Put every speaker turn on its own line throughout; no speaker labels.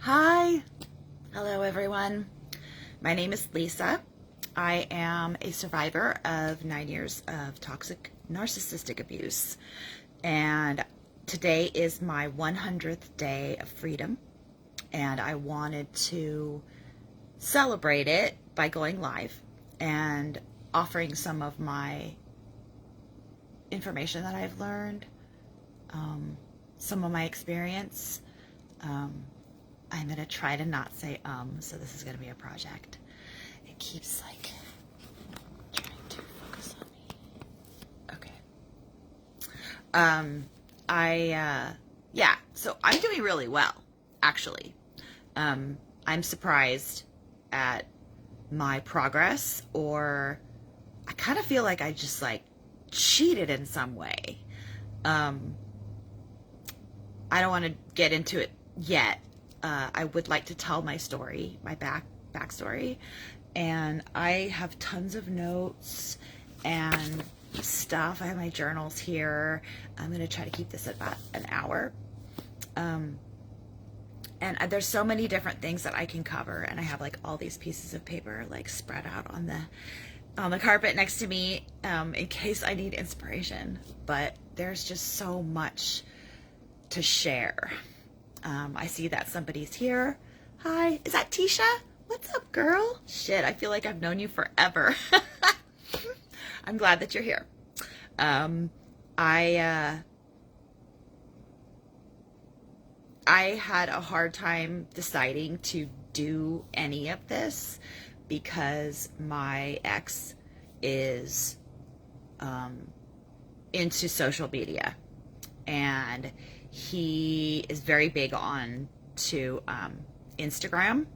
Hi. Hello, everyone. My name is Lisa. I am a survivor of 9 years of toxic narcissistic abuse. And today is my 100th day of freedom. And I wanted to celebrate it by going live and offering some of my information that I've learned, some of my experience. I'm going to try to not say so this is going to be a project. It keeps like trying to focus on me. Okay. Yeah, so I'm doing really well, actually. I'm surprised at my progress, or I kind of feel like I just like cheated in some way. I don't want to get into it yet. I would like to tell my story, my backstory, and I have tons of notes and stuff. I have my journals here. I'm going to try to keep this at about an hour. And there's so many different things that I can cover, and I have like all these pieces of paper like spread out on the carpet next to me in case I need inspiration. But there's just so much to share. I see that somebody's here. Hi, is that Tisha? What's up, girl? Shit, I feel like I've known you forever. I'm glad that you're here. I had a hard time deciding to do any of this because my ex is into social media, and he is very big on to Instagram,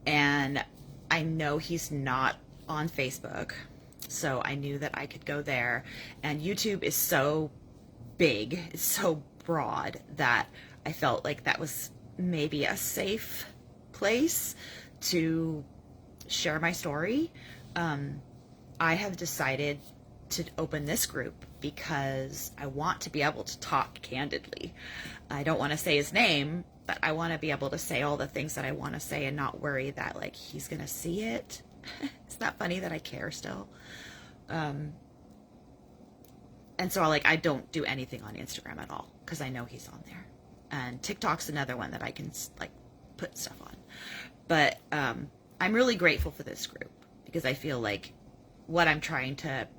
and I know he's not on Facebook, so I knew that I could go there. And YouTube is so big, it's so broad, that I felt like that was maybe a safe place to share my story. I have decided to open this group because I want to be able to talk candidly. I don't want to say his name, but I want to be able to say all the things that I want to say and not worry that like he's gonna see it. Isn't that funny that I care still? And so I don't do anything on Instagram at all because I know he's on there. And TikTok's another one that I can like put stuff on. But I'm really grateful for this group because I feel like what I'm trying to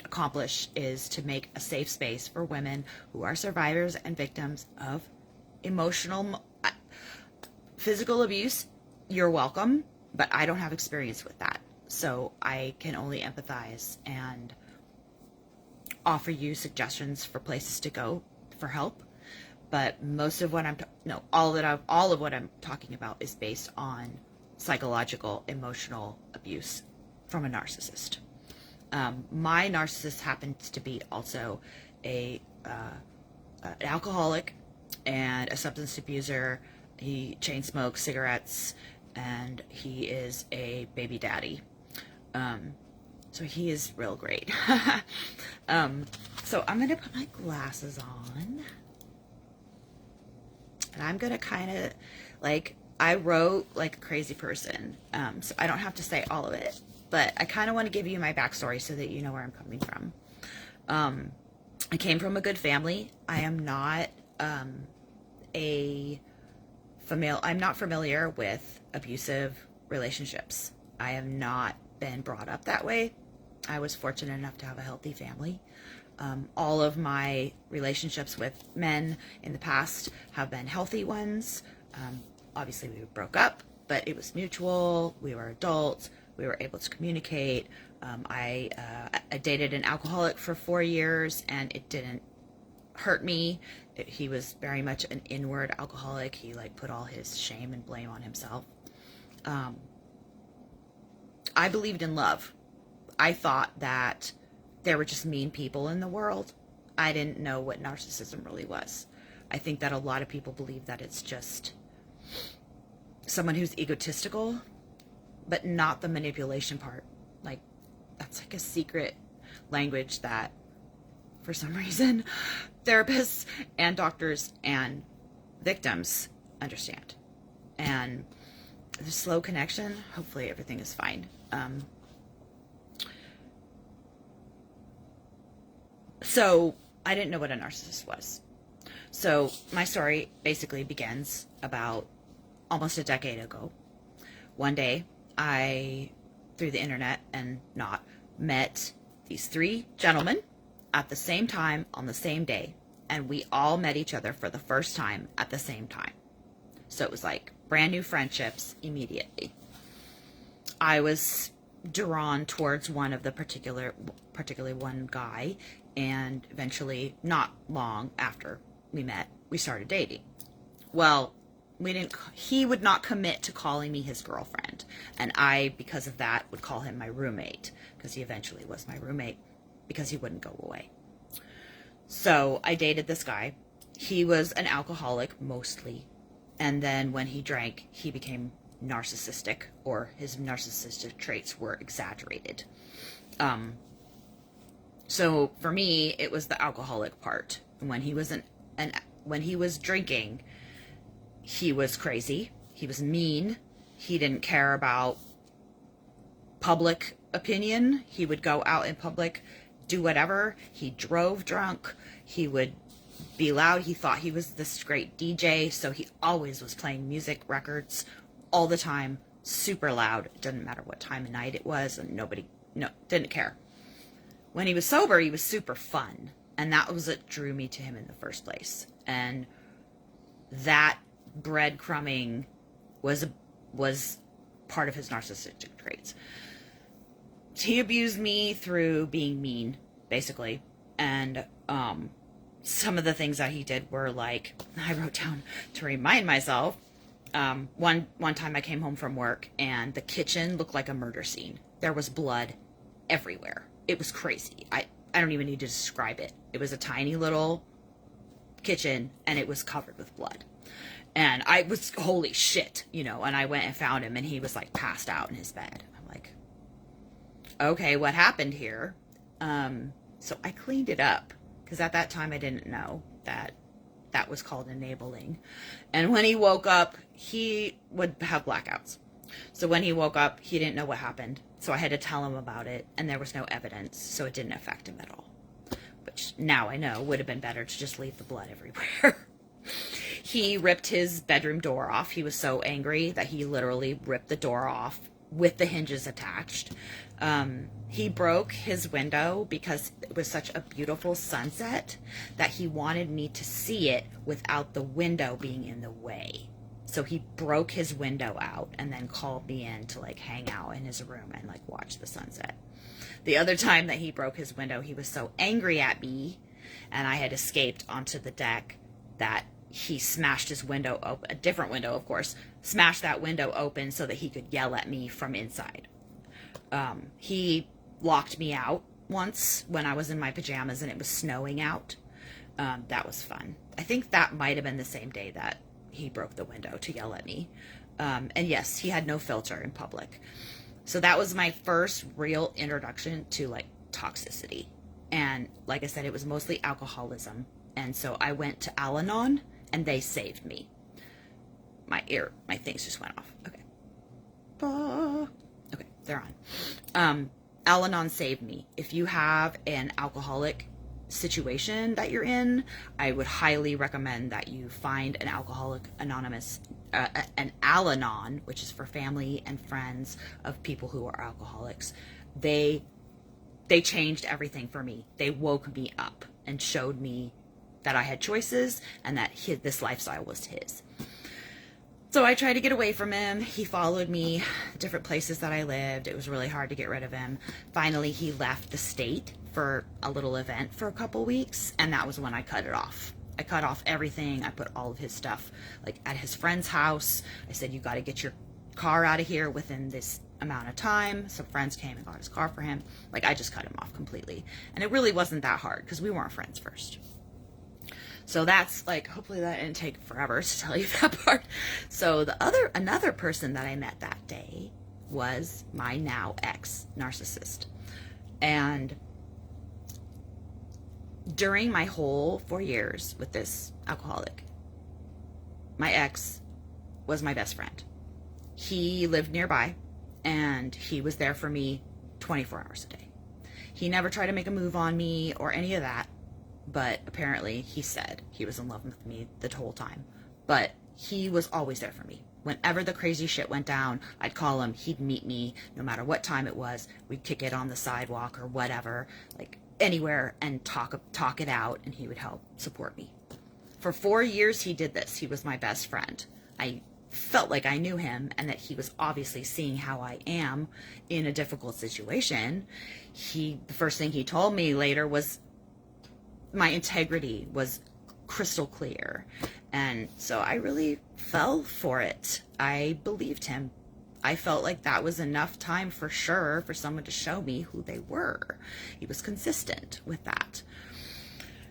accomplish is to make a safe space for women who are survivors and victims of emotional, physical abuse. You're welcome, but I don't have experience with that. So I can only empathize and offer you suggestions for places to go for help. But most of what all of what I'm talking about is based on psychological, emotional abuse from a narcissist. My narcissist happens to be also an alcoholic and a substance abuser. He chain smokes cigarettes, and he is a baby daddy. So he is real great. So I'm gonna put my glasses on, and I'm gonna kind of I wrote like a crazy person, so I don't have to say all of it. But I kind of want to give you my backstory so that you know where I'm coming from. I came from a good family. I am not I'm not familiar with abusive relationships. I have not been brought up that way. I was fortunate enough to have a healthy family. All of my relationships with men in the past have been healthy ones. Obviously, we broke up, but it was mutual. We were adults. We were able to communicate. I dated an alcoholic for 4 years, and it didn't hurt me. He was very much an inward alcoholic. He put all his shame and blame on himself. I believed in love. I thought that there were just mean people in the world. I didn't know what narcissism really was. I think that a lot of people believe that it's just someone who's egotistical, but not the manipulation part. That's like a secret language that, for some reason, therapists and doctors and victims understand. And the slow connection, hopefully everything is fine. So I didn't know what a narcissist was. So my story basically begins about almost a decade ago. One day, I, through the internet and not, met these 3 gentlemen at the same time on the same day. And we all met each other for the first time at the same time. So it was like brand new friendships immediately. I was drawn towards one of the particularly one guy, and eventually, not long after we met, we started dating. Well, he would not commit to calling me his girlfriend, and I, because of that, would call him my roommate, because he eventually was my roommate, because he wouldn't go away. So I dated this guy. He was an alcoholic mostly, and then when he drank, he became narcissistic, or his narcissistic traits were exaggerated. So for me, it was the alcoholic part. When he was when he was drinking, he was crazy. He was mean. He didn't care about public opinion. He would go out in public, do whatever. He drove drunk. He would be loud. He thought he was this great DJ, so he always was playing music records all the time, super loud. It didn't matter what time of night it was, and didn't care. When he was sober, he was super fun, and that was what drew me to him in the first place. And that breadcrumbing was part of his narcissistic traits. He abused me through being mean, basically, and some of the things that he did were like, I wrote down to remind myself. One time I came home from work and the kitchen looked like a murder scene. There was blood everywhere. It was crazy. I don't even need to describe it. It was a tiny little kitchen and it was covered with blood. And I was, holy shit, and I went and found him and he was like passed out in his bed. I'm like, okay, what happened here? So I cleaned it up because at that time I didn't know that was called enabling. And when he woke up, he would have blackouts. So when he woke up, he didn't know what happened. So I had to tell him about it, and there was no evidence, so it didn't affect him at all. Which now I know would have been better to just leave the blood everywhere. He ripped his bedroom door off. He was so angry that he literally ripped the door off with the hinges attached. He broke his window because it was such a beautiful sunset that he wanted me to see it without the window being in the way. So he broke his window out and then called me in to like hang out in his room and like watch the sunset. The other time that he broke his window, he was so angry at me and I had escaped onto the deck that he smashed his window open, a different window, of course, smashed that window open so that he could yell at me from inside. He locked me out once when I was in my pajamas and it was snowing out. That was fun. I think that might have been the same day that he broke the window to yell at me. And yes, he had no filter in public. So that was my first real introduction to like toxicity. And like I said, it was mostly alcoholism. And so I went to Al-Anon and they saved me. My things just went off. Okay. Okay, they're on. Al-Anon saved me. If you have an alcoholic situation that you're in, I would highly recommend that you find an Alcoholic Anonymous, an Al-Anon, which is for family and friends of people who are alcoholics. They changed everything for me. They woke me up and showed me that I had choices and that this lifestyle was his. So I tried to get away from him. He followed me different places that I lived. It was really hard to get rid of him. Finally, he left the state for a little event for a couple weeks, and that was when I cut it off. I cut off everything. I put all of his stuff like at his friend's house. I said, you got to get your car out of here within this amount of time. Some friends came and got his car for him. Like, I just cut him off completely. And it really wasn't that hard because we weren't friends first. So that's like, hopefully that didn't take forever to tell you that part. So another person that I met that day was my now ex narcissist. And during my whole 4 years with this alcoholic, my ex was my best friend. He lived nearby, and he was there for me 24 hours a day. He never tried to make a move on me or any of that, but apparently he said he was in love with me the whole time. But he was always there for me. Whenever the crazy shit went down, I'd call him, he'd meet me, no matter what time it was. We'd kick it on the sidewalk or whatever, like anywhere, and talk it out, and he would help support me. For 4 years he did this. He was my best friend. I felt like I knew him, and that he was obviously seeing how I am in a difficult situation. The first thing he told me later was my integrity was crystal clear. And so I really fell for it. I believed him. I felt like that was enough time for sure for someone to show me who they were. He was consistent with that.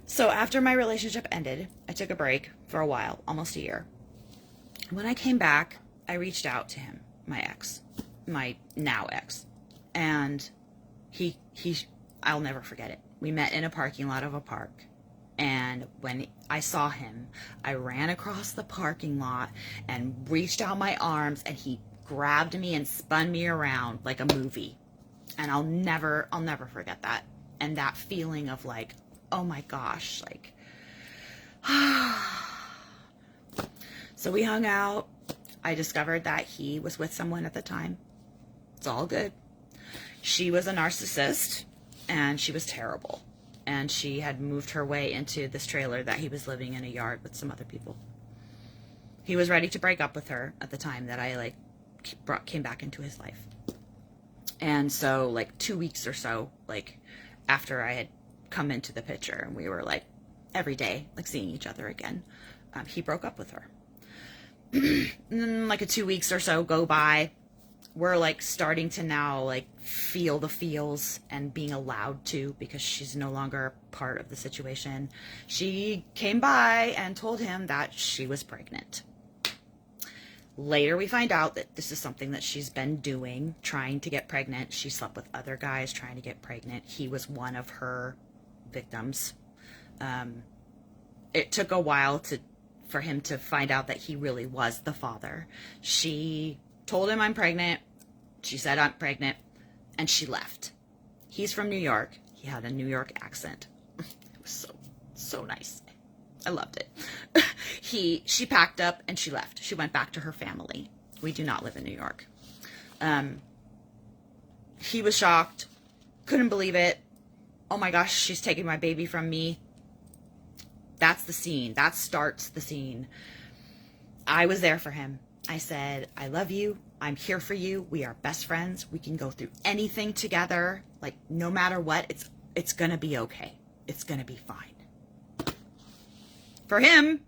So after my relationship ended, I took a break for a while, almost a year. When I came back, I reached out to him, my now ex, and I'll never forget it. We met in a parking lot of a park, and when I saw him, I ran across the parking lot and reached out my arms, and he grabbed me and spun me around like a movie. And I'll never forget that. And that feeling of like, oh my gosh, like, so we hung out. I discovered that he was with someone at the time. It's all good. She was a narcissist, and she was terrible. And she had moved her way into this trailer that he was living in a yard with some other people. He was ready to break up with her at the time that I came back into his life. And so 2 weeks or so, after I had come into the picture, and we were every day, seeing each other again, he broke up with her. And then 2 weeks or so go by. We're starting to now feel the feels and being allowed to, because she's no longer part of the situation. She came by and told him that she was pregnant. Later we find out that this is something that she's been doing, trying to get pregnant. She slept with other guys trying to get pregnant. He was one of her victims. It took a while for him to find out that he really was the father. She told him, I'm pregnant. She said, I'm pregnant. And she left. He's from New York. He had a New York accent. It was so nice. I loved it. She packed up and she left. She went back to her family. We do not live in New York. He was shocked. Couldn't believe it. Oh my gosh, she's taking my baby from me. That's the scene. That starts the scene. I was there for him. I said, I love you. I'm here for you. We are best friends. We can go through anything together. No matter what, it's going to be okay. It's going to be fine. For him.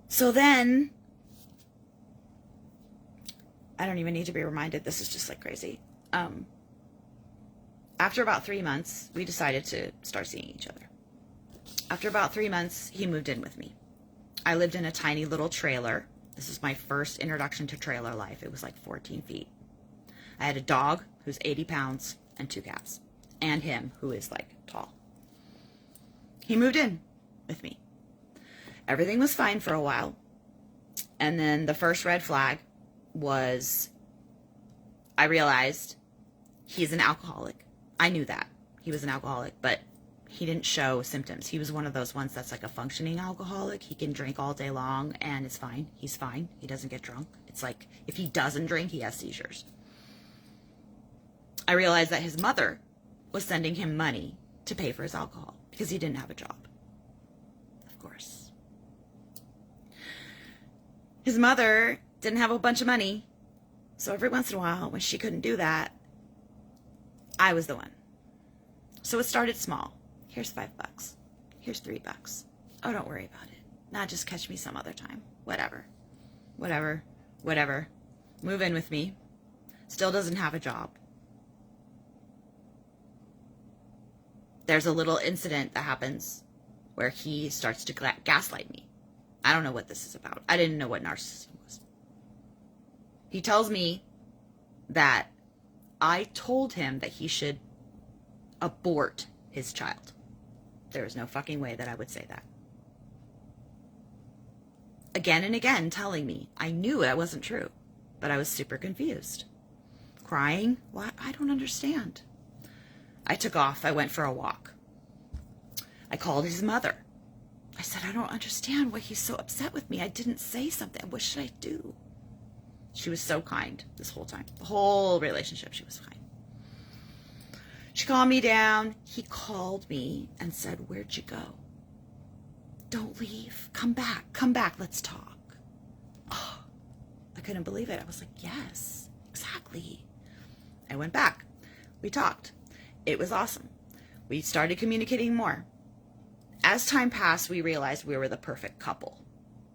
So then, I don't even need to be reminded. This is just crazy. After about 3 months, we decided to start seeing each other. After about 3 months, he moved in with me. I lived in a tiny little trailer. This is my first introduction to trailer life. It was 14 feet. I had a dog who's 80 pounds and 2 cats. And him, who is tall. He moved in with me. Everything was fine for a while. And then the first red flag was, I realized he's an alcoholic. I knew that. He was an alcoholic, but he didn't show symptoms. He was one of those ones that's a functioning alcoholic. He can drink all day long and it's fine. He's fine. He doesn't get drunk. It's if he doesn't drink, he has seizures. I realized that his mother was sending him money to pay for his alcohol because he didn't have a job. Of course. His mother didn't have a bunch of money. So every once in a while, when she couldn't do that, I was the one. So it started small. Here's $5. Here's $3. Oh, don't worry about it. Nah, just catch me some other time. Whatever. Move in with me. Still doesn't have a job. There's a little incident that happens where he starts to gaslight me. I don't know what this is about. I didn't know what narcissism was. He tells me that I told him that he should abort his child. There is no fucking way that I would say that. again and again telling me. I knew that wasn't true, but I was super confused. Crying? What? I don't understand. I took off. I went for a walk. I called his mother. I said, I don't understand why he's so upset with me. I didn't say something. What should I do? She was so kind this whole time. The whole relationship, she was kind. She calmed me down. He called me and said, where'd you go? Don't leave. Come back. Come back. Let's talk. Oh, I couldn't believe it. I was like, yes, exactly. I went back. We talked. It was awesome. We started communicating more. As time passed, we realized we were the perfect couple.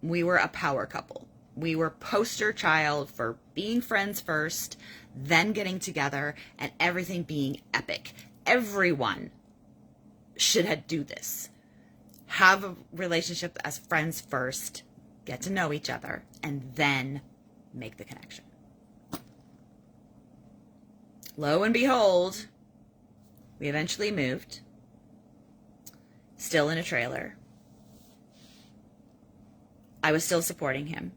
We were a power couple. We were poster child for being friends first, then getting together, and everything being epic. Everyone should do this. Have a relationship as friends first, get to know each other, and then make the connection. Lo and behold, we eventually moved, still in a trailer. I was still supporting him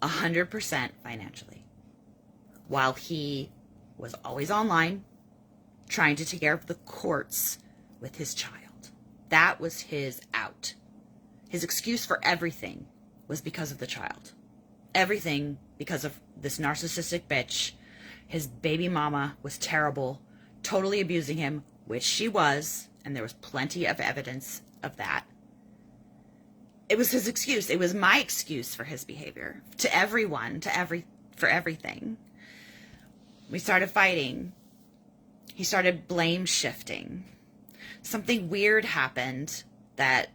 100% financially, while he was always online trying to take care of the courts with his child. That was his out. His excuse for everything was because of the child. Everything because of this narcissistic bitch. His baby mama was terrible, totally abusing him, which she was, and there was plenty of evidence of that. It was his excuse. It was my excuse for his behavior. To everyone, for everything. We started fighting. He started blame shifting. Something weird happened that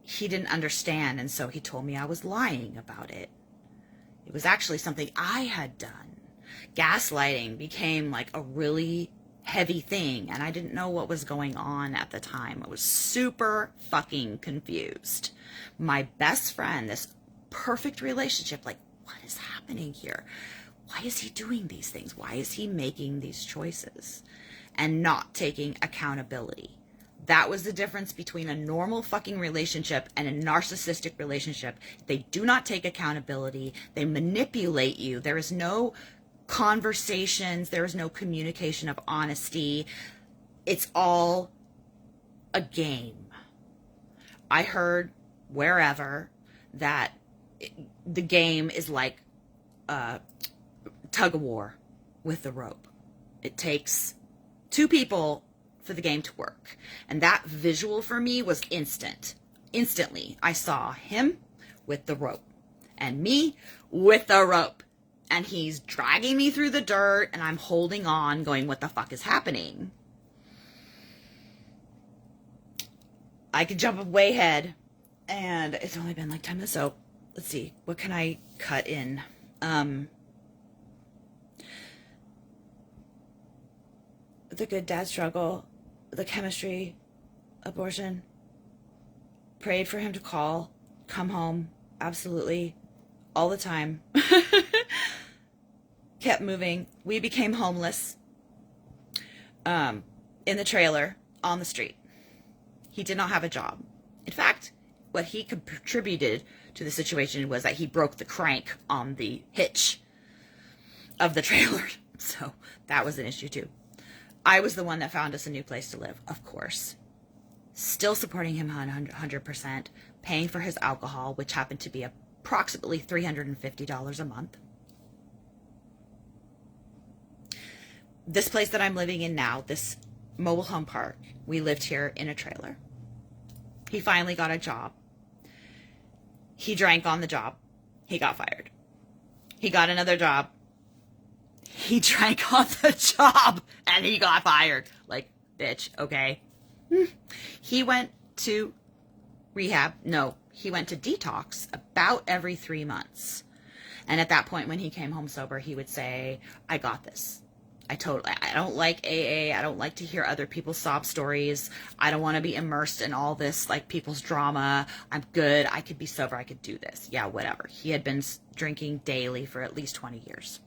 he didn't understand, and so he told me I was lying about it. It was actually something I had done. Gaslighting became like a really heavy thing, and I didn't know what was going on at the time. I was super fucking confused. My best friend, this perfect relationship, like, what is happening here? Why is he doing these things? Why is he making these choices and not taking accountability? That was the difference between a normal fucking relationship and a narcissistic relationship. They do not take accountability. They manipulate you. There is no conversations. There is no communication of honesty. It's all a game. I heard wherever that the game is like a tug of war with the rope. It takes two people for the game to work. And that visual for me was instant. Instantly, I saw him with the rope and me with the rope. And he's dragging me through the dirt and I'm holding on going, what the fuck is happening? I could jump way ahead and it's only been like 10 minutes. So let's see, what can I cut in? The good dad struggle, the chemistry, abortion, prayed for him to come home, absolutely, all the time. Kept moving. We became homeless in the trailer on the street. He did not have a job. In fact, what he contributed to the situation was that he broke the crank on the hitch of the trailer. So that was an issue too. I was the one that found us a new place to live, of course. Still supporting him 100%, paying for his alcohol, which happened to be approximately $350 a month. This place that I'm living in now, this mobile home park, we lived here in a trailer. He finally got a job. He drank on the job. He got fired. He got another job. He drank on the job and he got fired. Like, bitch, okay. He went to rehab. No, he went to detox about every 3 months. And at that point, when he came home sober, he would say, I got this. I don't like AA. I don't like to hear other people's sob stories. I don't want to be immersed in all this, like, people's drama. I'm good. I could be sober. I could do this. Yeah, whatever. He had been drinking daily for at least 20 years.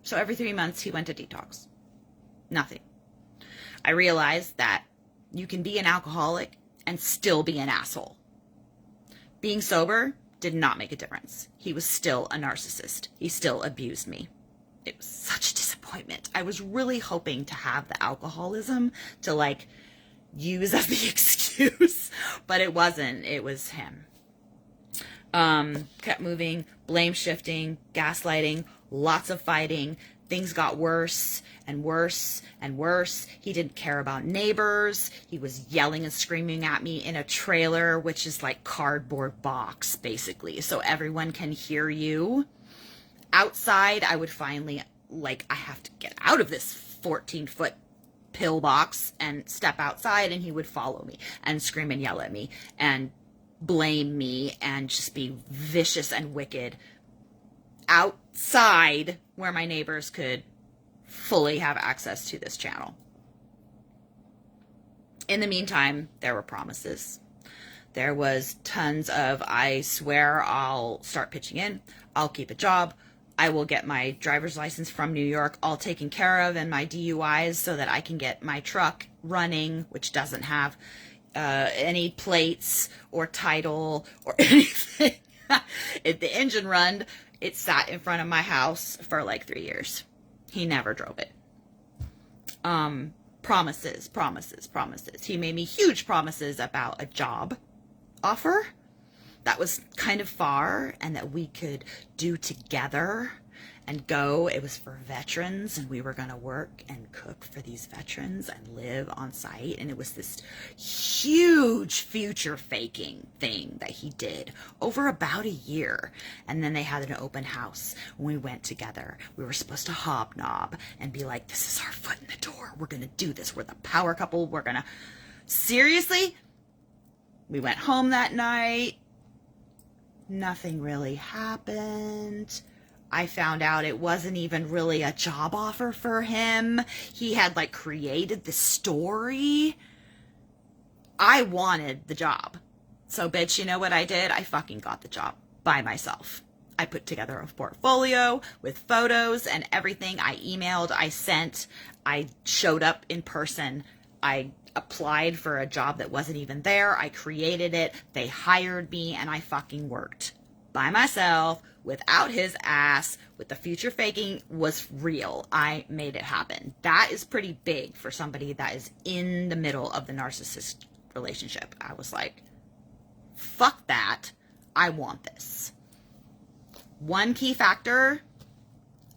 So every 3 months, he went to detox. Nothing. I realized that you can be an alcoholic and still be an asshole. Being sober did not make a difference. He was still a narcissist. He still abused me. It was such a disappointment. I was really hoping to have the alcoholism to like use as the excuse, but it wasn't. It was him. Kept moving, blame shifting, gaslighting, lots of fighting. Things got worse and worse and worse. He didn't care about neighbors. He was yelling and screaming at me in a trailer, which is like cardboard box, basically, so everyone can hear you. Outside, I would finally, like, I have to get out of this 14-foot pillbox and step outside, and he would follow me and scream and yell at me and blame me and just be vicious and wicked outside where my neighbors could fully have access to this channel. In the meantime, there were promises. There was tons of, I swear I'll start pitching in, I'll keep a job, I will get my driver's license from New York all taken care of, and my DUIs, so that I can get my truck running, which doesn't have any plates or title or anything. The engine run, it sat in front of my house for like 3 years. He never drove it. Promises. He made me huge promises about a job offer that was kind of far and that we could do together and go. It was for veterans, and we were going to work and cook for these veterans and live on site. And it was this huge future faking thing that he did over about a year. And then they had an open house when we went together. We were supposed to hobnob and be like, this is our foot in the door. We're going to do this. We're the power couple. We're going to... Seriously? We went home that night. Nothing really happened. I found out it wasn't even really a job offer for him. He had like created the story. I wanted the job. So bitch, you know what I did? I fucking got the job by myself. I put together a portfolio with photos and everything. I emailed, I sent, I showed up in person. I applied for a job that wasn't even there. I created it. They hired me, and I fucking worked by myself without his ass. With the future faking was real. I made it happen. That is pretty big for somebody that is in the middle of the narcissist relationship. I was like, fuck that. I want this. One key factor,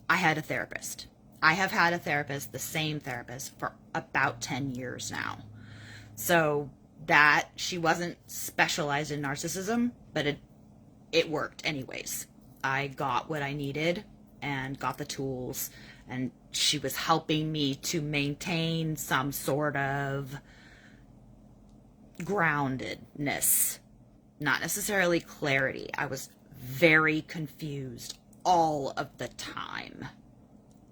I had a therapist. I have had a therapist, the same therapist, for about 10 years now. So that she wasn't specialized in narcissism, but it worked anyways. I got what I needed and got the tools, and she was helping me to maintain some sort of groundedness, not necessarily clarity. I was very confused all of the time.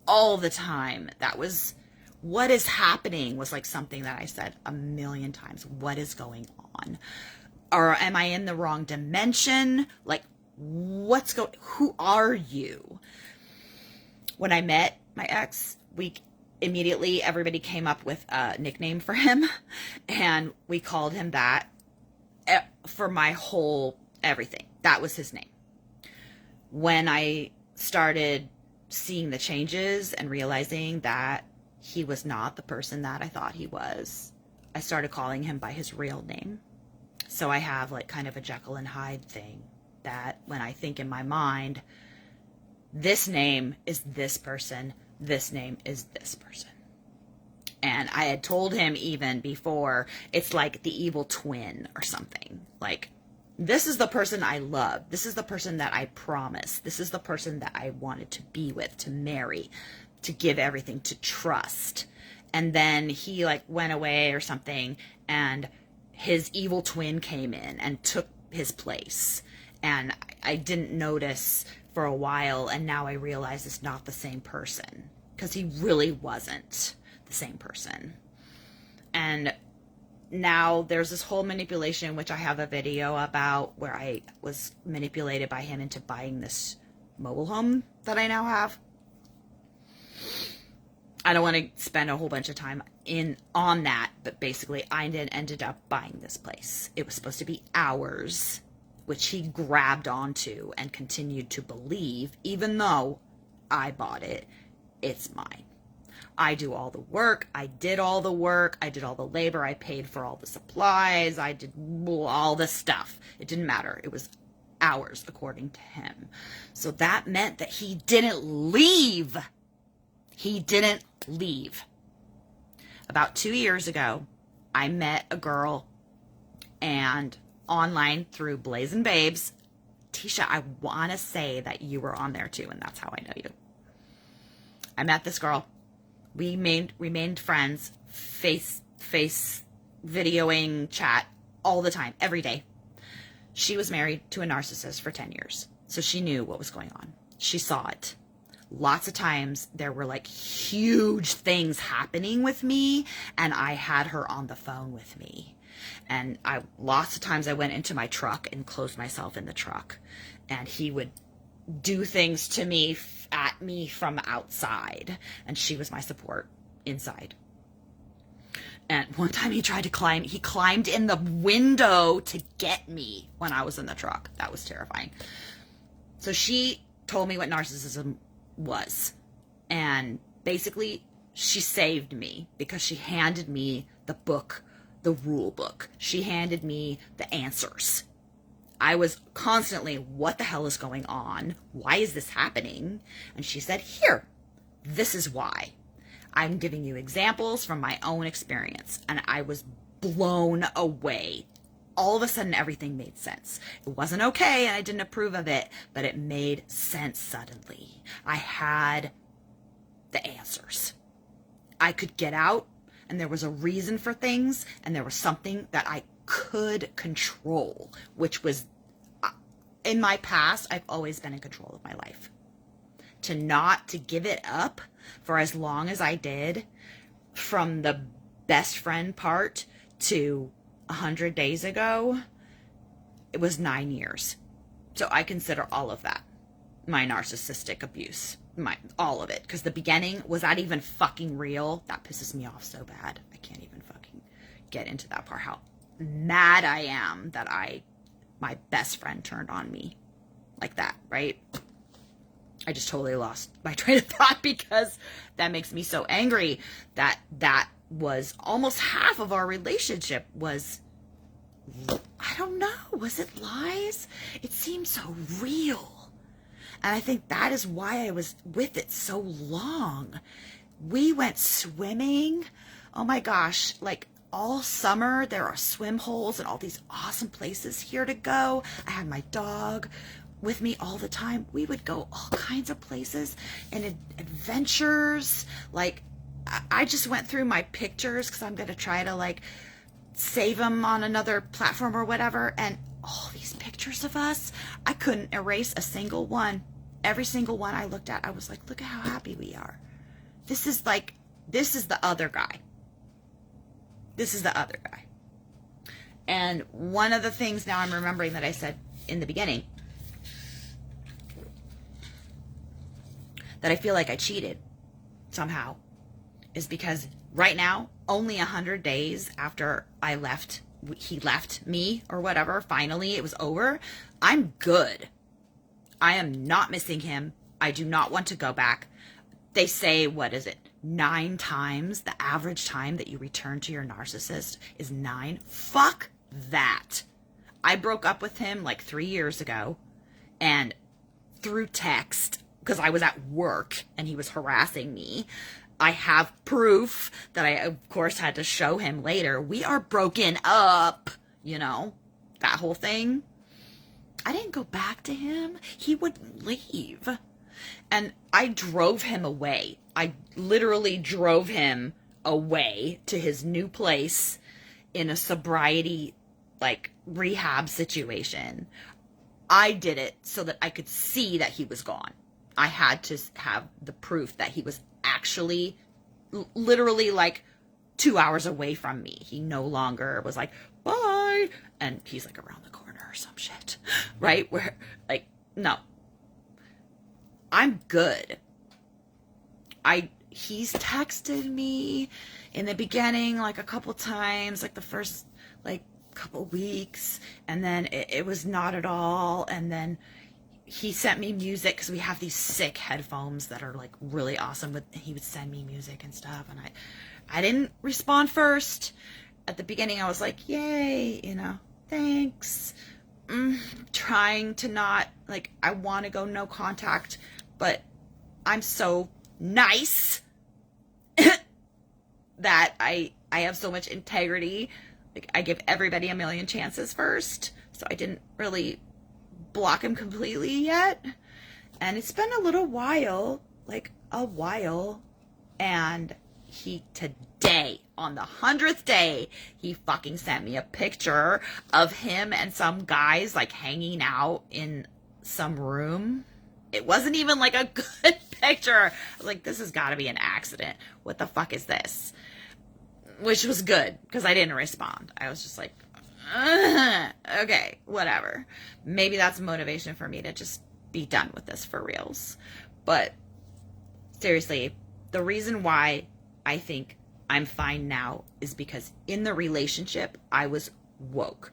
All the time. That was, what is happening was like something that I said a million times. What is going on? Or am I in the wrong dimension? Like, who are you? When I met my ex, immediately everybody came up with a nickname for him, and we called him that for my whole everything. That was his name. When I started seeing the changes and realizing that he was not the person that I thought he was, I started calling him by his real name. So I have like kind of a Jekyll and Hyde thing, that when I think in my mind, this name is this person, this name is this person. And I had told him even before, it's like the evil twin or something. Like, this is the person I love. This is the person that I promised. This is the person that I wanted to be with, to marry, to give everything, to trust. And then he like went away or something, and his evil twin came in and took his place. And I didn't notice for a while, and now I realize it's not the same person, because he really wasn't the same person. And now there's this whole manipulation, which I have a video about, where I was manipulated by him into buying this mobile home that I now have. I don't want to spend a whole bunch of time on that, but basically I ended up buying this place. It was supposed to be ours which he grabbed onto and continued to believe, even though I bought it, it's mine. I do all the work. I did all the work. I did all the labor. I paid for all the supplies. I did all the stuff. It didn't matter. It was ours, according to him. So that meant that he didn't leave. He didn't leave. About 2 years ago, I met a girl and online through Blazing Babes. Tisha, I want to say that you were on there too, and that's how I know you. I met this girl. We remained friends, face videoing, chat all the time, every day. She was married to a narcissist for 10 years, so she knew what was going on. She saw it. Lots of times there were like huge things happening with me, and I had her on the phone with me. And lots of times I went into my truck and closed myself in the truck, and he would do things to me, at me from outside, and she was my support inside. And one time he climbed in the window to get me when I was in the truck. That was terrifying. So she told me what narcissism was. And basically, she saved me because she handed me the book, the rule book. She handed me the answers. I was constantly, what the hell is going on? Why is this happening? And she said, here, this is why. I'm giving you examples from my own experience. And I was blown away. All of a sudden, everything made sense. It wasn't okay, and I didn't approve of it, but it made sense suddenly. I had the answers. I could get out, and there was a reason for things, and there was something that I could control, which was, in my past, I've always been in control of my life. To give it up for as long as I did, from the best friend part to 100 days ago, it was 9 years. So I consider all of that my narcissistic abuse, all of it. Because the beginning, was that even fucking real? That pisses me off so bad. I can't even fucking get into that part. How mad I am that my best friend turned on me like that, right? I just totally lost my train of thought because that makes me so angry that was almost half of our relationship was, I don't know, was it lies? It seemed so real. And I think that is why I was with it so long. We went swimming. Oh my gosh, like all summer there are swim holes and all these awesome places here to go. I had my dog with me all the time. We would go all kinds of places and adventures. Like, I just went through my pictures because I'm going to try to like save them on another platform or whatever. And all these pictures of us, I couldn't erase a single one. Every single one I looked at, I was like, look at how happy we are. This is the other guy. This is the other guy. And one of the things now I'm remembering that I said in the beginning, that I feel like I cheated somehow, is because right now, only 100 days after he left me or whatever, finally it was over, I'm good. I am not missing him. I do not want to go back. They say, 9 times? The average time that you return to your narcissist is 9? Fuck that. I broke up with him like 3 years ago, and through text, because I was at work and he was harassing me. I have proof that I, of course, had to show him later. We are broken up, that whole thing. I didn't go back to him. He wouldn't leave. And I drove him away. I literally drove him away to his new place in a sobriety, rehab situation. I did it so that I could see that he was gone. I had to have the proof that he was actually literally 2 hours away from me. He no longer was like, bye. And he's around the corner or some shit, right? Where no, I'm good. He's texted me in the beginning, a couple times, the first, couple weeks, and then it was not at all. And then he sent me music, because we have these sick headphones that are like really awesome, but he would send me music and stuff, and I didn't respond first. At the beginning I was like, yay, thanks. Trying to not, like, I want to go no contact, but I'm so nice that I have so much integrity. Like, I give everybody a million chances first, so I didn't really block him completely yet. And it's been a little while, and he today, on the 100th day, he fucking sent me a picture of him and some guys like hanging out in some room. It wasn't even like a good picture. I was like, this has got to be an accident. What the fuck is this? Which was good, because I didn't respond. I was just like, okay, whatever. Maybe that's motivation for me to just be done with this for reals. But seriously, the reason why I think I'm fine now is because in the relationship, I was woke.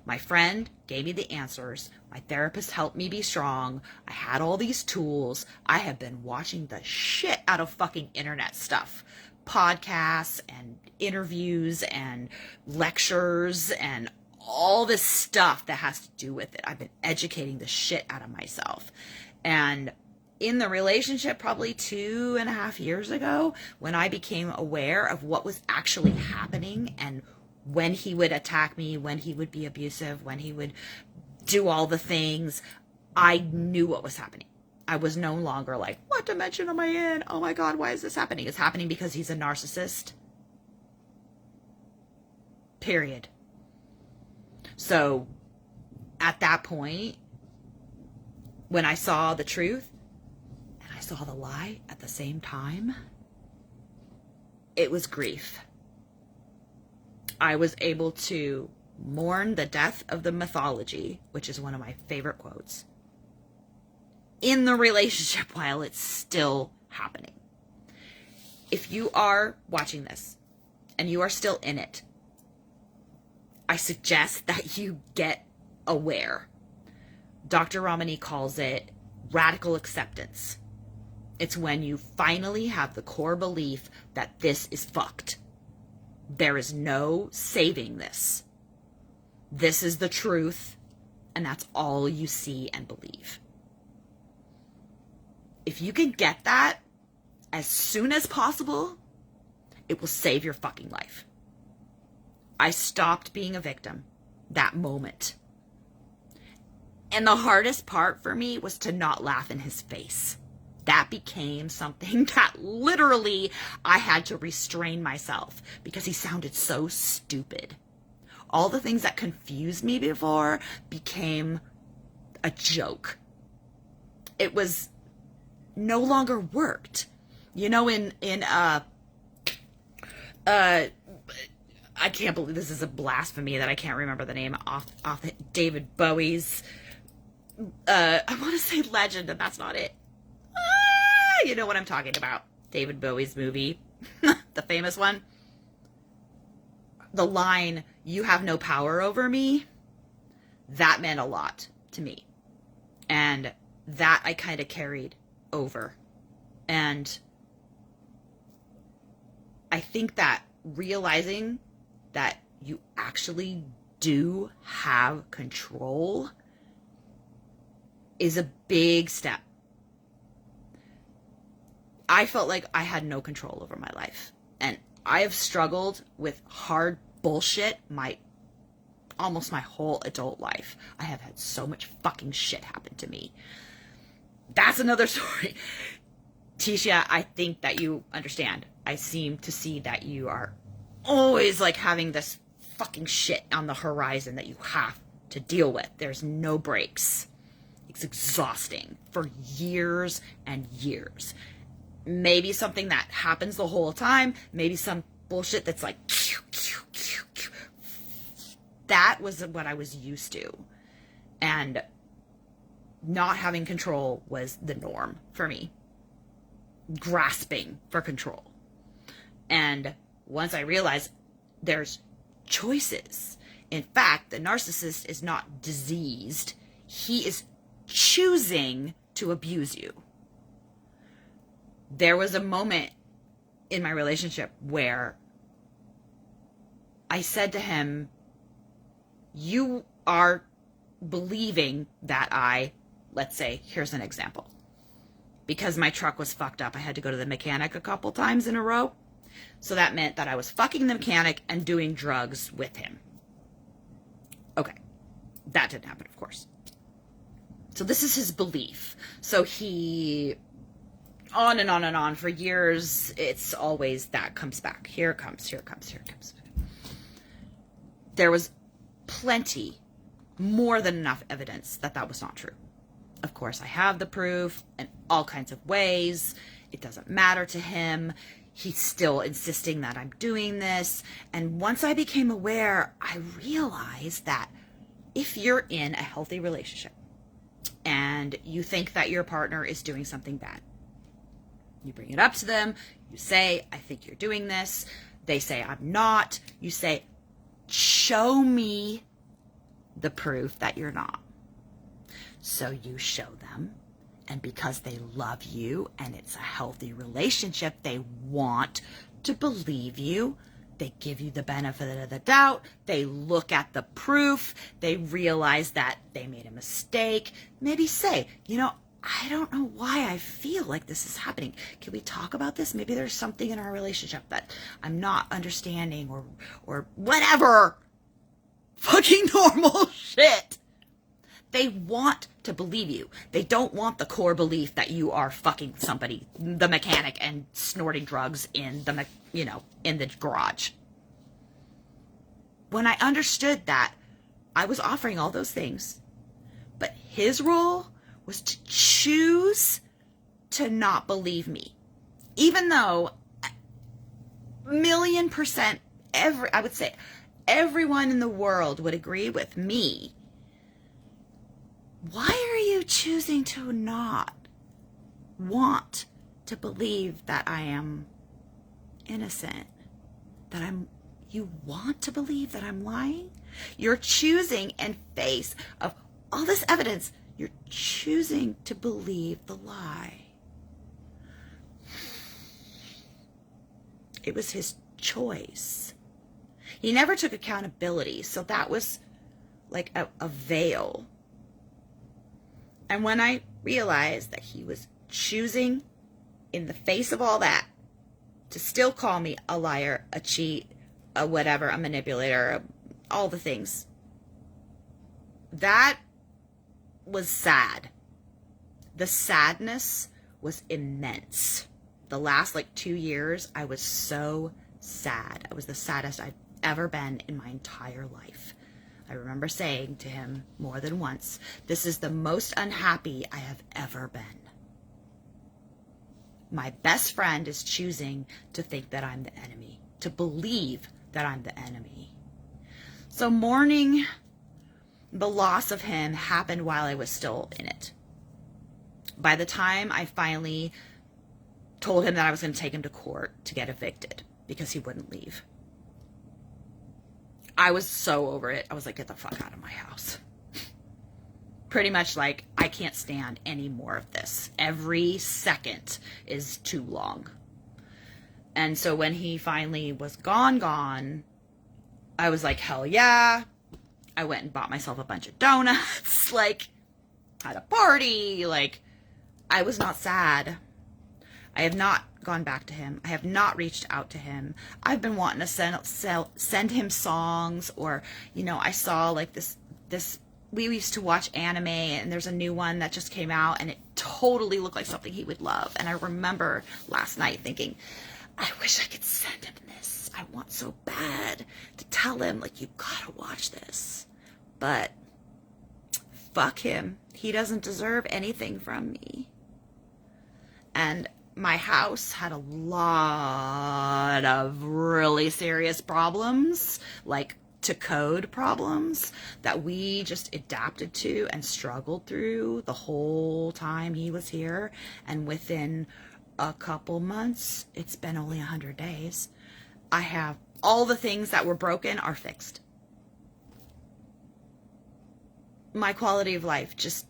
My friend gave me the answers. My therapist helped me be strong. I had all these tools. I have been watching the shit out of fucking internet stuff. Podcasts and interviews and lectures and all this stuff that has to do with it. I've been educating the shit out of myself. And in the relationship, probably 2.5 years ago, when I became aware of what was actually happening, and when he would attack me, when he would be abusive, when he would do all the things, I knew what was happening. I was no longer like, what dimension am I in? Oh my God, why is this happening? It's happening because he's a narcissist. Period. So at that point, when I saw the truth and I saw the lie at the same time, it was grief. I was able to mourn the death of the mythology, which is one of my favorite quotes, in the relationship while it's still happening. If you are watching this and you are still in it, I suggest that you get aware. Dr. Ramani calls it radical acceptance. It's when you finally have the core belief that this is fucked. There is no saving this. This is the truth, and that's all you see and believe. If you can get that as soon as possible, it will save your fucking life. I stopped being a victim that moment. And the hardest part for me was to not laugh in his face. That became something that literally I had to restrain myself because he sounded so stupid. All the things that confused me before became a joke. It was no longer worked. I can't believe this is a blasphemy that I can't remember the name off David Bowie's, I want to say Legend, and that's not it. You know what I'm talking about. David Bowie's movie, the famous one. The line, "You have no power over me," that meant a lot to me. And that I kind of carried over. And I think that realizing that you actually do have control is a big step. I felt like I had no control over my life. And I have struggled with hard bullshit almost my whole adult life. I have had so much fucking shit happen to me. That's another story. Tisha, I think that you understand. I seem to see that you are always like having this fucking shit on the horizon that you have to deal with. There's no breaks. It's exhausting for years and years. Maybe something that happens the whole time. Maybe some bullshit that's like, that was what I was used to. And not having control was the norm for me. Grasping for control. And once I realized there's choices, In fact, the narcissist is not diseased. He is choosing to abuse you. There was a moment in my relationship where I said to him, you are believing that let's say, here's an example. Because my truck was fucked up, I had to go to the mechanic a couple times in a row. So that meant that I was fucking the mechanic and doing drugs with him. Okay. That didn't happen, of course. So this is his belief. So he, on and on and on for years, it's always that comes back. Here it comes, here it comes, here it comes. There was plenty, more than enough evidence that that was not true. Of course, I have the proof in all kinds of ways. It doesn't matter to him. He's still insisting that I'm doing this. And once I became aware, I realized that if you're in a healthy relationship and you think that your partner is doing something bad, you bring it up to them. You say, I think you're doing this. They say, I'm not. You say, show me the proof that you're not. So you show them, and because they love you and it's a healthy relationship, they want to believe you. They give you the benefit of the doubt. They look at the proof. They realize that they made a mistake. Maybe say, I don't know why I feel like this is happening. Can we talk about this? Maybe there's something in our relationship that I'm not understanding or whatever. Fucking normal shit. They want to believe you. They don't want the core belief that you are fucking somebody, the mechanic, and snorting drugs in the, in the garage. When I understood that, I was offering all those things, but his role was to choose to not believe me. Even though 1,000,000%, I would say everyone in the world would agree with me. Why are you choosing to not want to believe that I am innocent? You want to believe that I'm lying? You're choosing in face of all this evidence, you're choosing to believe the lie. It was his choice. He never took accountability, so that was like a veil. And when I realized that he was choosing, in the face of all that, to still call me a liar, a cheat, a whatever, a manipulator, all the things, that was sad. The sadness was immense. The last 2 years, I was so sad. I was the saddest I've ever been in my entire life. I remember saying to him more than once, this is the most unhappy I have ever been. My best friend is choosing to think that I'm the enemy, to believe that I'm the enemy. So mourning the loss of him happened while I was still in it. By the time I finally told him that I was going to take him to court to get evicted because he wouldn't leave, I was so over it. I was like, get the fuck out of my house. Pretty much like, I can't stand any more of this. Every second is too long. And so when he finally was gone, I was like, hell yeah. I went and bought myself a bunch of donuts, had a party. I was not sad. I have not gone back to him. I have not reached out to him. I've been wanting to send him songs, or, I saw this, we used to watch anime, and there's a new one that just came out, and it totally looked like something he would love. And I remember last night thinking, I wish I could send him this. I want so bad to tell him, you gotta watch this. But fuck him. He doesn't deserve anything from me. And my house had a lot of really serious problems, to code problems, that we just adapted to and struggled through the whole time he was here. And within a couple months, it's been only 100 days, I have all the things that were broken are fixed. my quality of life just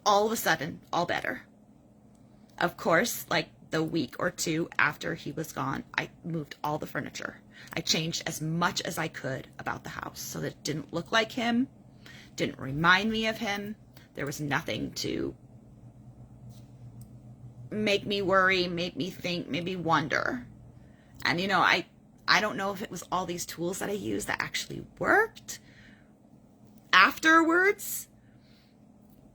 all of a sudden, all better. Of course, like the week or two after he was gone, I moved all the furniture. I changed as much as I could about the house so that it didn't look like him, didn't remind me of him. There was nothing to make me worry, make me think, make me wonder. And, you know, I don't know if it was all these tools that I used that actually worked afterwards,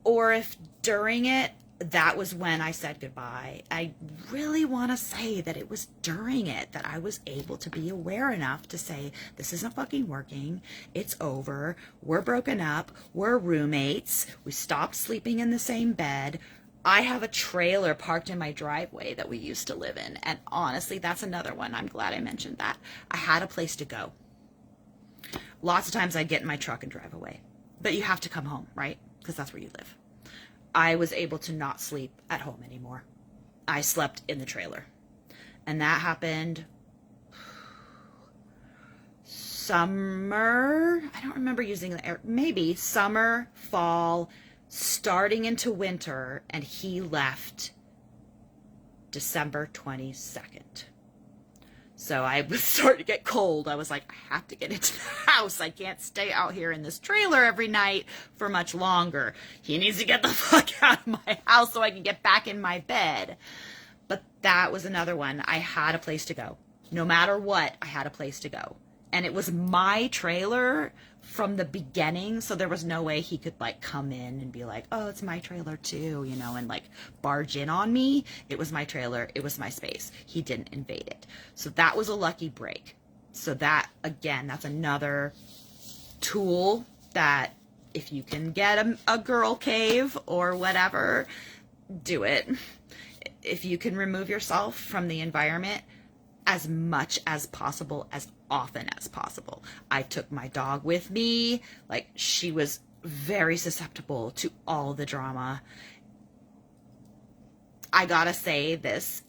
or if during it, that was when I said goodbye. I really want to say that it was during it that I was able to be aware enough to say, this isn't fucking working. It's over. We're broken up. We're roommates. We stopped sleeping in the same bed. I have a trailer parked in my driveway that we used to live in. And honestly, that's another one. I'm glad I mentioned that. I had a place to go. Lots of times I'd get in my truck and drive away. But you have to come home, right? Because that's where you live. I was able to not sleep at home anymore. I slept in the trailer. And that happened summer. I don't remember using the air. Maybe summer, fall, starting into winter. And he left December 22nd. So I was starting to get cold. I was like, I have to get into the house. I can't stay out here in this trailer every night for much longer. He needs to get the fuck out of my house so I can get back in my bed. But that was another one. I had a place to go. No matter what, I had a place to go. And it was my trailer from the beginning, so there was no way he could like come in and be like, oh, it's my trailer too, you know, and like barge in on me. It was my trailer. It was my space. He didn't invade it. So that was a lucky break. So that, again, that's another tool that if you can get a girl cave or whatever, do it. If you can remove yourself from the environment as much as possible, as often as possible. I took my dog with me. Like, she was very susceptible to all the drama. I gotta say this,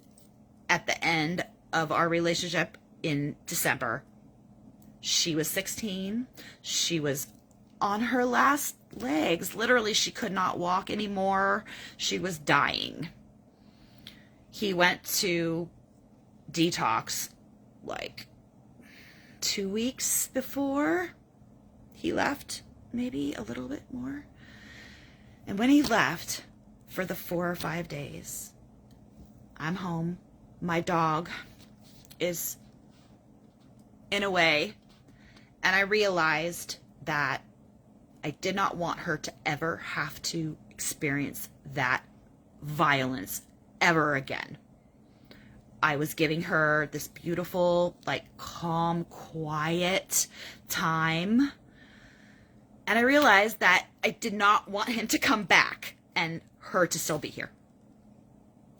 at the end of our relationship in December, she was 16. She was on her last legs. Literally, she could not walk anymore. She was dying. He went to detox like 2 weeks before he left, maybe a little bit more. And when he left for the 4 or 5 days, I'm home. My dog is in a way, and I realized that I did not want her to ever have to experience that violence ever again. I was giving her this beautiful, like, calm, quiet time. And I realized that I did not want him to come back and her to still be here.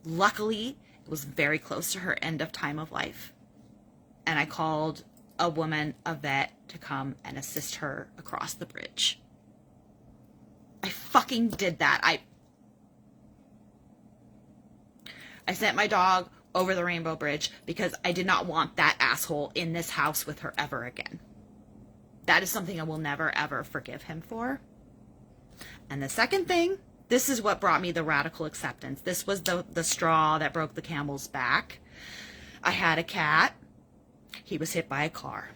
Luckily, it was very close to her end of time of life. And I called a woman, a vet, to come and assist her across the bridge. I fucking did that. I sent my dog over the Rainbow Bridge because I did not want that asshole in this house with her ever again. That is something I will never, ever forgive him for. And the second thing, this is what brought me the radical acceptance. This was the straw that broke the camel's back. I had a cat. He was hit by a car.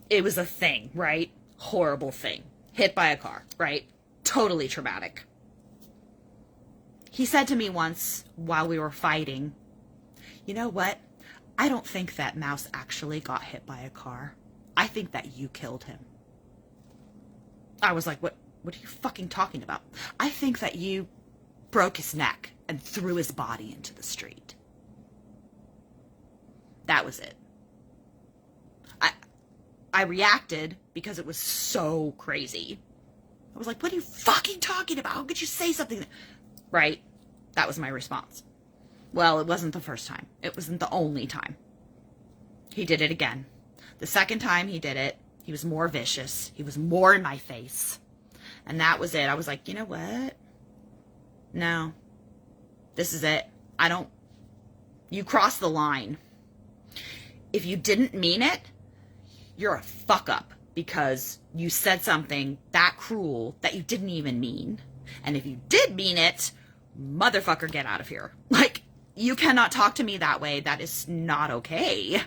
It was a thing, right? Horrible thing. Hit by a car, right? Totally traumatic. He said to me once while we were fighting, you know what? I don't think that mouse actually got hit by a car. I think that you killed him. I was like, what are you fucking talking about? I think that you broke his neck and threw his body into the street. That was it. I reacted because it was so crazy. I was like, what are you fucking talking about? How could you say something? Right? That was my response. Well, it wasn't the first time. It wasn't the only time. He did it again. The second time he did it, he was more vicious. He was more in my face. And that was it. I was like, you know what? No. This is it. You crossed the line. If you didn't mean it, you're a fuck up. because you said something that cruel that you didn't even mean. And if you did mean it, motherfucker, get out of here. Like, you cannot talk to me that way. That is not okay.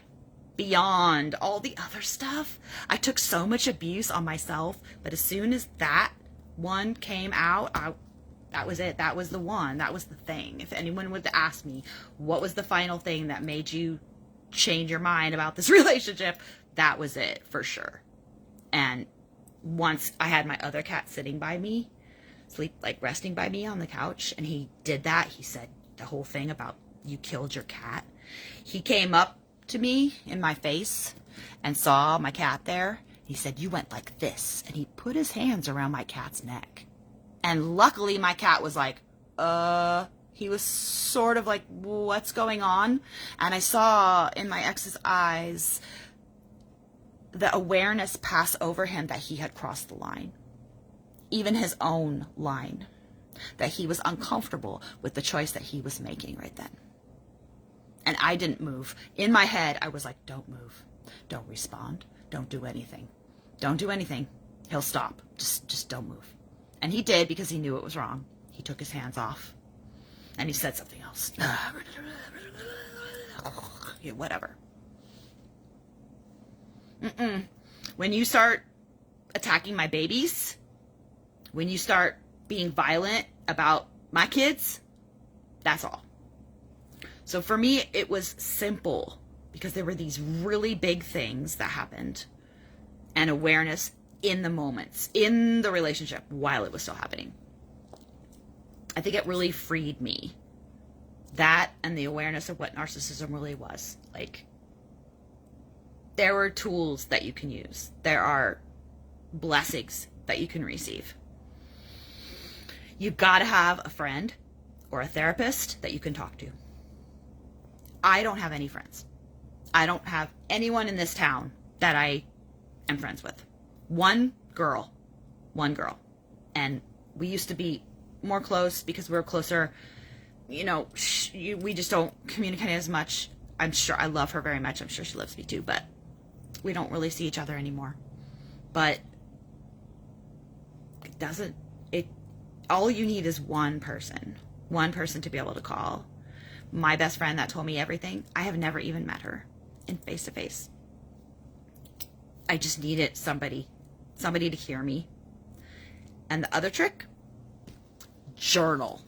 Beyond all the other stuff, I took so much abuse on myself, but as soon as that one came out, that was it. That was the one. That was the thing. If anyone would ask me, what was the final thing that made you change your mind about this relationship, that was it for sure. And once I had my other cat sitting by me, resting by me on the couch, and he did that, he said the whole thing about you killed your cat. He came up to me in my face and saw my cat there. He said, you went like this. And he put his hands around my cat's neck. And luckily my cat was like, he was sort of like, what's going on? And I saw in my ex's eyes the awareness pass over him that he had crossed the line. Even his own line. That he was uncomfortable with the choice that he was making right then. And I didn't move. In my head, I was like, don't move. Don't respond. Don't do anything. Don't do anything. He'll stop. Just don't move. And he did, because he knew it was wrong. He took his hands off. And he said something else. Yeah, whatever. When you start attacking my babies, when you start being violent about my kids, that's all. So for me, it was simple, because there were these really big things that happened, and awareness in the moments, in the relationship, while it was still happening. I think it really freed me. That and the awareness of what narcissism really was. Like, there were tools that you can use. There are blessings that you can receive. You've got to have a friend or a therapist that you can talk to. I don't have any friends. I don't have anyone in this town that I am friends with. One girl. And we used to be more close because we were closer. You know, we just don't communicate as much. I'm sure I love her very much. I'm sure she loves me too, but we don't really see each other anymore. But all you need is one person to be able to call. My best friend that told me everything, I have never even met her in face to face. I just needed somebody to hear me. And the other trick, journal.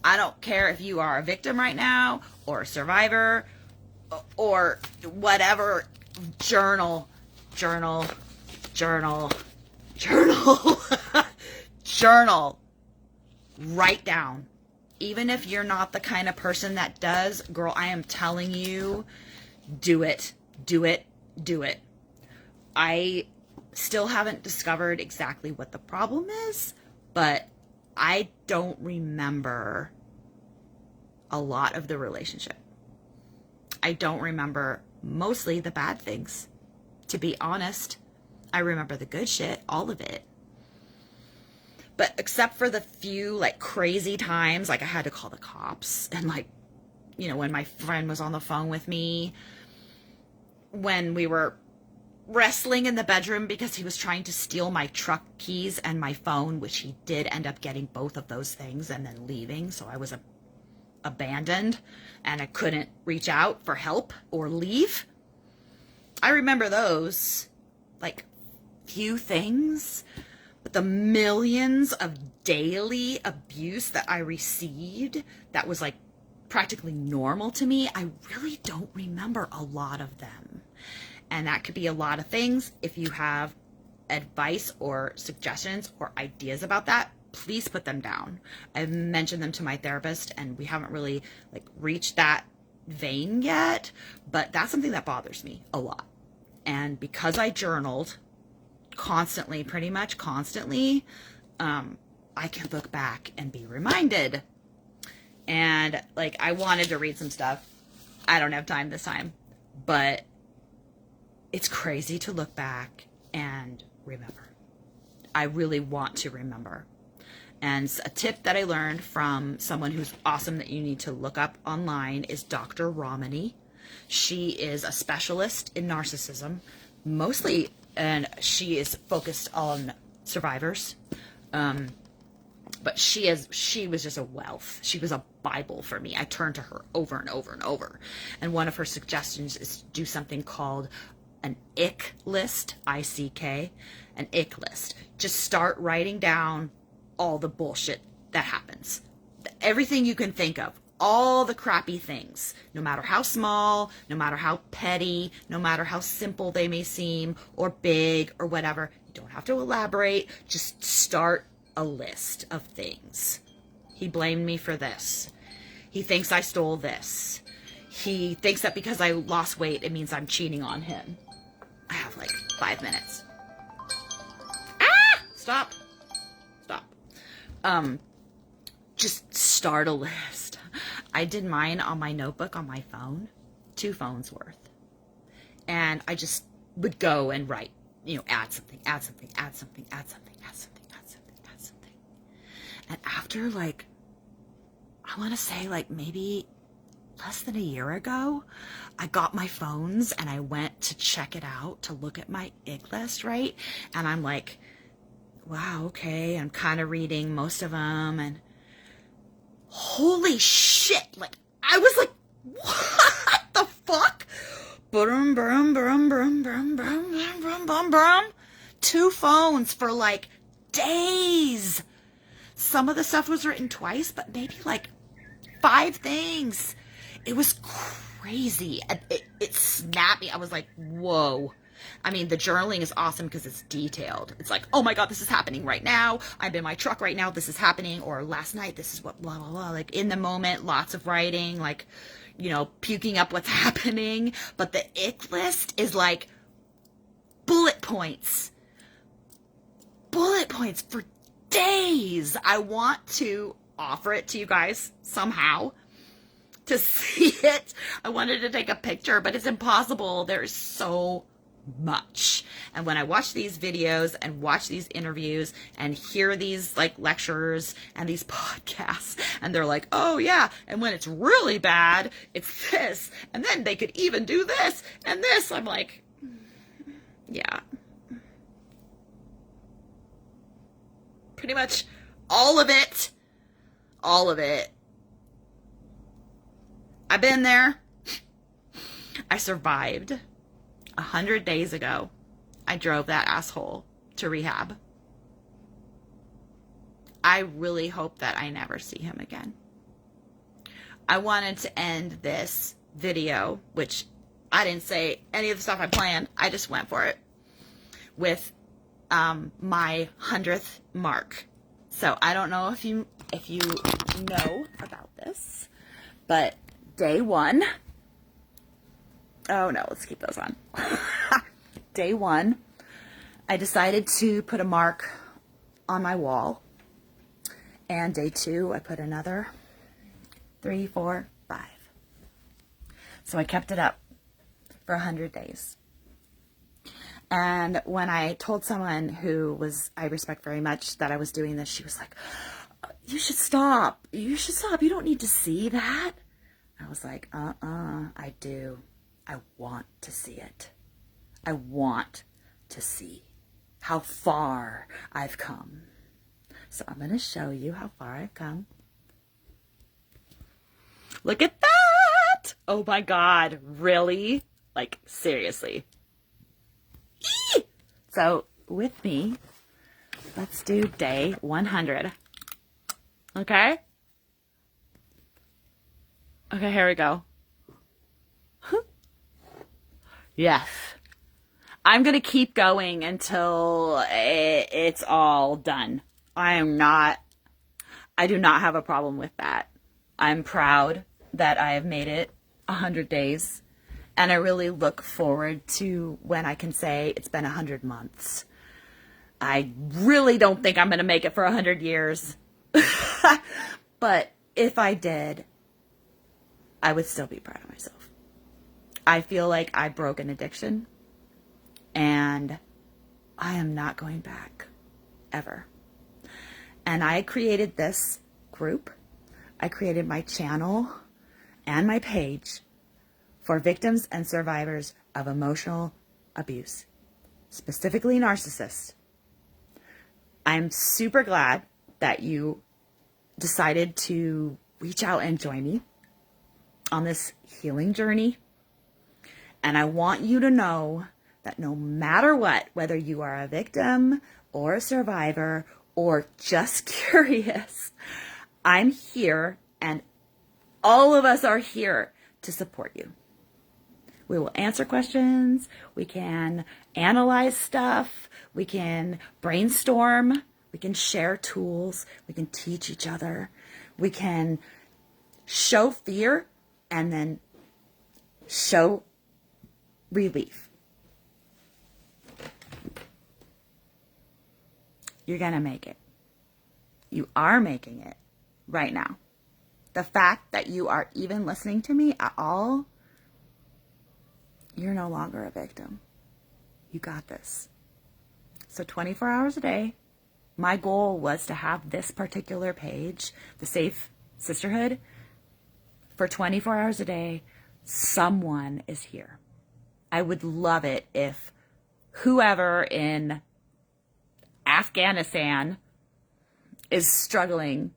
I don't care if you are a victim right now or a survivor or whatever. Journal. Journal. Write down. Even if you're not the kind of person that does, girl, I am telling you, do it. I still haven't discovered exactly what the problem is, but I don't remember a lot of the relationship. I don't remember mostly the bad things. To be honest, I remember the good shit, all of it. But except for the few like crazy times, like I had to call the cops, and like, you know, when my friend was on the phone with me, when we were wrestling in the bedroom because he was trying to steal my truck keys and my phone, which he did end up getting both of those things and then leaving. So I was abandoned and I couldn't reach out for help or leave. I remember those like few things, but the millions of daily abuse that I received that was like practically normal to me, I really don't remember a lot of them. And that could be a lot of things. If you have advice or suggestions or ideas about that, please put them down. I've mentioned them to my therapist and we haven't really like reached that vein yet, but that's something that bothers me a lot. And because I journaled constantly, pretty much constantly, I can look back and be reminded. And like, I wanted to read some stuff. I don't have time this time, but it's crazy to look back and remember. I really want to remember. And a tip that I learned from someone who's awesome that you need to look up online is Dr. Romani. She is a specialist in narcissism, mostly and she is focused on survivors. But she was just a wealth. She was a Bible for me. I turned to her over and over and over. And one of her suggestions is to do something called an ick list, I-C-K, an ick list. Just start writing down all the bullshit that happens. Everything you can think of. All the crappy things, no matter how small, no matter how petty, no matter how simple they may seem, or big, or whatever. You don't have to elaborate. Just start a list of things. He blamed me for this. He thinks I stole this. He thinks that because I lost weight, it means I'm cheating on him. I have like 5 minutes. Ah! Stop. Just start a list. I did mine on my notebook on my phone, 2 phones worth. And I just would go and write, add something. And after I want to say maybe less than a year ago, I got my phones and I went to check it out to look at my ick list, right? And I'm like, wow, okay. I'm kind of reading most of them, and holy shit. I was like, what the fuck? Brum, brum, brum, brum, brum, brum, brum, brum, brum, brum. 2 phones for days. Some of the stuff was written twice, but maybe 5 things. It was crazy. It snapped me. I was like, whoa. I mean, the journaling is awesome because it's detailed. It's like, oh my God, this is happening right now. I'm in my truck right now. This is happening. Or last night, this is what, blah, blah, blah. In the moment, lots of writing, puking up what's happening. But the ick list is bullet points. Bullet points for days. I want to offer it to you guys somehow to see it. I wanted to take a picture, but it's impossible. There's so much. And when I watch these videos and watch these interviews and hear these lectures and these podcasts, and they're like, oh yeah, and when it's really bad, it's this, and then they could even do this and this. I'm like, yeah. Pretty much all of it. I've been there. I survived. 100 days ago, I drove that asshole to rehab. I really hope that I never see him again. I wanted to end this video, which I didn't say any of the stuff I planned. I just went for it with my 100th mark. So I don't know if you know about this, but day 1. Oh no, let's keep those on. Day 1, I decided to put a mark on my wall. And day 2, I put another 3, 4, 5. So I kept it up for 100 days. And when I told someone who I respect very much that I was doing this, she was like, you should stop. You should stop. You don't need to see that. I was like, I do. I want to see it. I want to see how far I've come. So I'm going to show you how far I've come. Look at that! Oh my God, really? Seriously. Eee! So with me, let's do day 100. Okay? Okay, here we go. Yes. I'm going to keep going until it's all done. I do not have a problem with that. I'm proud that I have made it 100 days. And I really look forward to when I can say it's been 100 months. I really don't think I'm going to make it for 100 years. But if I did, I would still be proud of myself. I feel like I broke an addiction, and I am not going back, ever. And I created this group. I created my channel and my page for victims and survivors of emotional abuse. specifically narcissists. I'm super glad that you decided to reach out and join me on this healing journey. And I want you to know that no matter what, whether you are a victim or a survivor or just curious, I'm here, and all of us are here to support you. We will answer questions. We can analyze stuff. We can brainstorm. We can share tools. We can teach each other. We can show fear and then show relief. You're going to make it. You are making it right now. The fact that you are even listening to me at all, you're no longer a victim. You got this. So 24 hours a day, my goal was to have this particular page, the Safe Sisterhood, for 24 hours a day, someone is here. I would love it if whoever in Afghanistan is struggling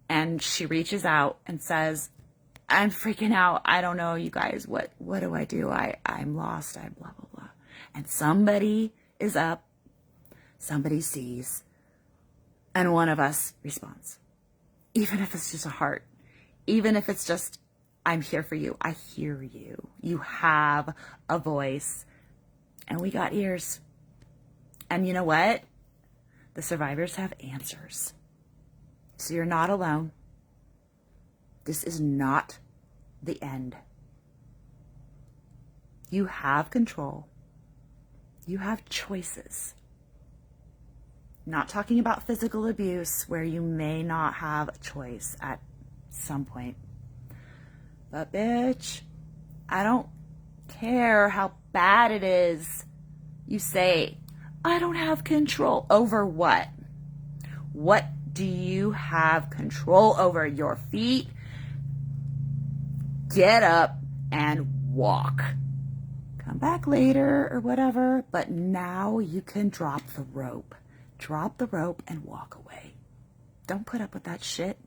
and she reaches out and says, I'm freaking out. I don't know, you guys. What do I do? I'm lost. I'm blah, blah, blah. And somebody is up. Somebody sees. And one of us responds. Even if it's just a heart. Even if it's just, I'm here for you. I hear you. You have a voice. And we got ears. And you know what? The survivors have answers. So you're not alone. This is not the end. You have control. You have choices. Not talking about physical abuse where you may not have a choice at some point. But bitch, I don't care how bad it is. You say, I don't have control over what? What do you have control over? Your feet? Get up and walk. Come back later or whatever, but now you can drop the rope. Drop the rope and walk away. Don't put up with that shit.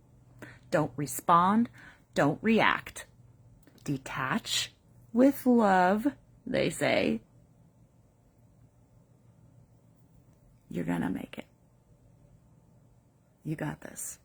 Don't respond. Don't react. Detach with love, they say. You're gonna make it. You got this.